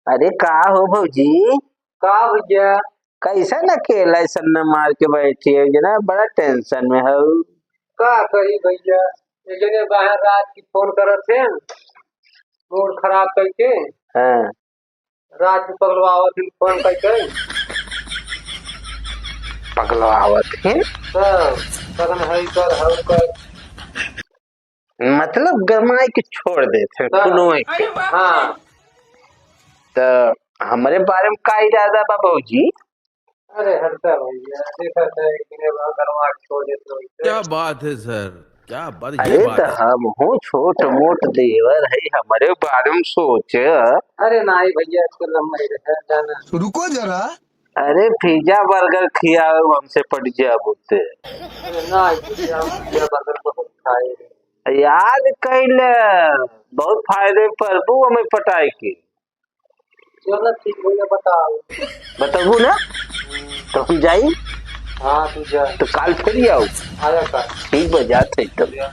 अरे का हो भौजी? का भैया? कैसा न अकेला सन्ना मार के बैठी है जना, बड़ा टेंशन में हो। का कही भैया, ये जने बाहर रात की फोन करत थे, मूड खराब करके। हाँ। रात में पगलवावत ही फोन करके पगलवावत है सब कदम हई कर हऊ कर। मतलब गरमाई के छोड़ देते कुनोए के। हाँ, तो हमारे बारे में का इरादा बा भौजी? अरे हटता भैया, देखा था कि गरवा के छोड़ देते हो क्या इसे। बात है सर, क्या बात, ये अरे बात तो है। हम हूँ छोट मोट देवर है, हमारे बारे में सोच। अरे नहीं भैया, इसको लंबा ही रखा जाना। रुको जरा। अरे पिज्जा बर्गर खियाओ हमसे पट जा बोलते। अरे नहीं भैया, हम पिज्जा बर्गर बहुत खाए हैं। याद कैले बहुत फायदे प्रभु हमें पटाए के। चलो ठीक भैया, बताओ। बताबू ना तो हम जाई। हाँ तू जा, तो काल फिर आओ। आया कर। ठीक बजाते तो। भैया।